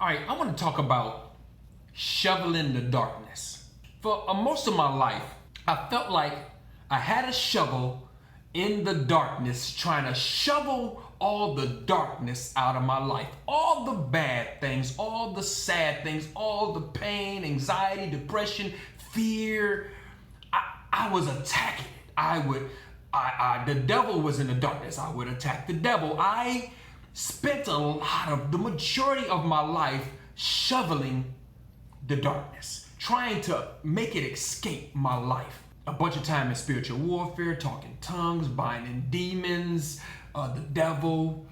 All right, I want to talk about shoveling the darkness. For most of my life, I felt like I had a shovel in the darkness trying to shovel all the darkness out of my life. All the bad things, all the sad things, all the pain, anxiety, depression, fear. I was attacking it. The devil was in the darkness. I would attack the devil. I spent the majority of my life shoveling the darkness, trying to make it escape my life. A bunch of time in spiritual warfare, talking tongues, binding demons, the devil,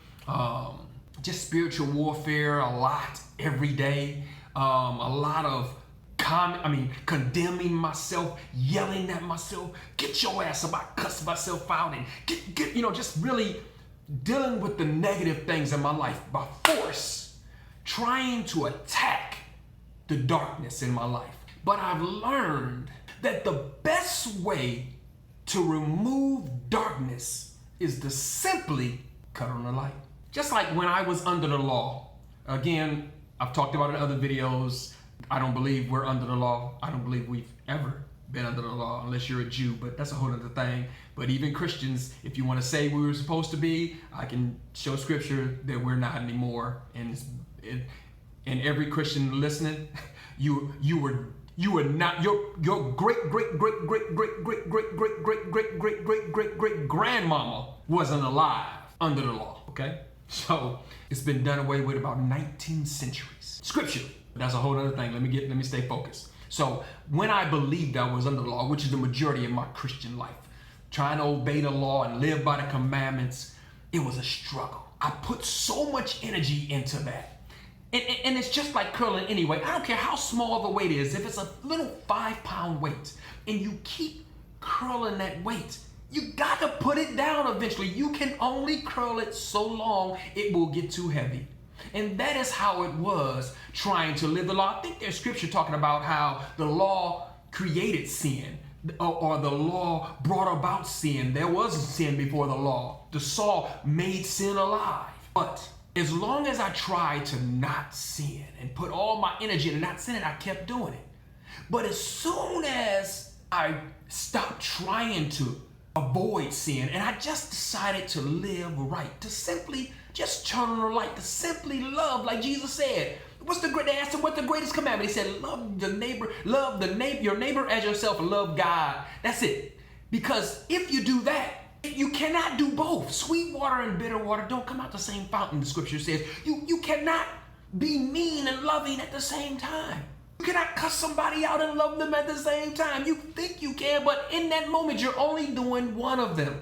just spiritual warfare a lot every day. A lot of condemning myself, yelling at myself, get your ass up, I cuss myself out, and just really dealing with the negative things in my life by force, trying to attack the darkness in my life. But I've learned that the best way to remove darkness is to simply cut on the light. Just like when I was under the law. Again, I've talked about it in other videos. I don't believe we're under the law. I don't believe we've ever been under the law unless you're a Jew, but that's a whole other thing. But even Christians, if you want to say we were supposed to be, I can show scripture that we're not anymore. And every Christian listening, you were not, your great grandmama wasn't alive under the law, okay? So it's been done away with about 19 centuries. Scripturally, that's a whole other thing. Let me stay focused. So when I believed I was under the law, which is the majority of my Christian life, trying to obey the law and live by the commandments, it was a struggle. I put so much energy into that. And it's just like curling anyway. I don't care how small the weight is. If it's a little 5-pound weight and you keep curling that weight, you got to put it down eventually. You can only curl it so long, it will get too heavy. And that is how it was trying to live the law. I think there's scripture talking about how the law created sin, or the law brought about sin. There was sin before the law. The saw made sin alive. But as long as I tried to not sin and put all my energy into not sinning, I kept doing it. But as soon as I stopped trying to avoid sin and I just decided to live right, to simply just turn on the light, to simply love, like Jesus said. They asked him, what's the greatest commandment? He said, love your neighbor as yourself, and love God. That's it. Because if you do that, you cannot do both. Sweet water and bitter water don't come out the same fountain, the scripture says. You cannot be mean and loving at the same time. You cannot cuss somebody out and love them at the same time. You think you can, but in that moment, you're only doing one of them.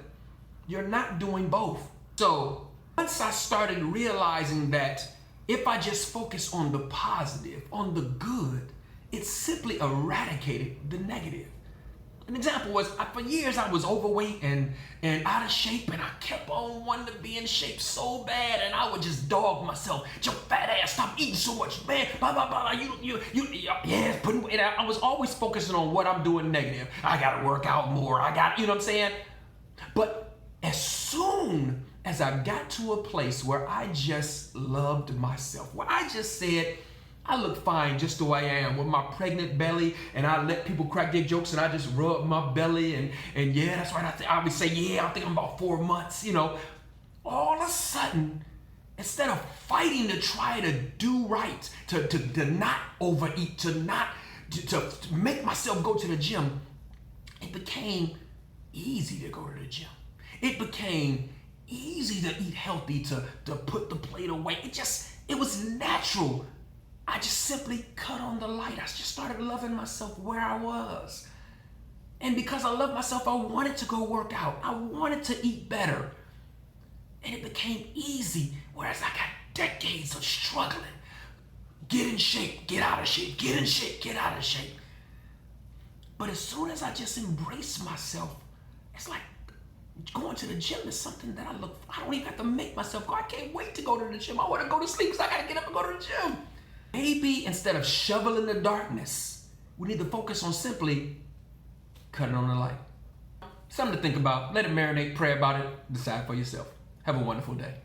You're not doing both. So once I started realizing that if I just focus on the positive, on the good, it simply eradicated the negative. An example was, for years I was overweight and out of shape, and I kept on wanting to be in shape so bad, and I would just dog myself. Your fat ass, stop eating so much, man. Blah, blah, blah. I was always focusing on what I'm doing negative. I gotta work out more. You know what I'm saying? But as soon as I got to a place where I just loved myself, where I just said, I look fine just the way I am with my pregnant belly, and I let people crack their jokes and I just rub my belly and yeah, that's right. I would say, yeah, I think I'm about 4 months, All of a sudden, instead of fighting to try to do right, to not overeat, to make myself go to the gym, it became easy to go to the gym. It became easy to eat healthy, to put the plate away. It was natural. I just simply cut on the light. I just started loving myself where I was. And because I love myself, I wanted to go work out. I wanted to eat better. And it became easy, whereas I got decades of struggling. Get in shape, get out of shape, get in shape, get out of shape. But as soon as I just embrace myself, it's like going to the gym is something that I don't even have to make myself go. I can't wait to go to the gym. I want to go to sleep because I got to get up and go to the gym. Maybe instead of shoveling the darkness, we need to focus on simply cutting on the light. Something to think about. Let it marinate. Pray about it. Decide for yourself. Have a wonderful day.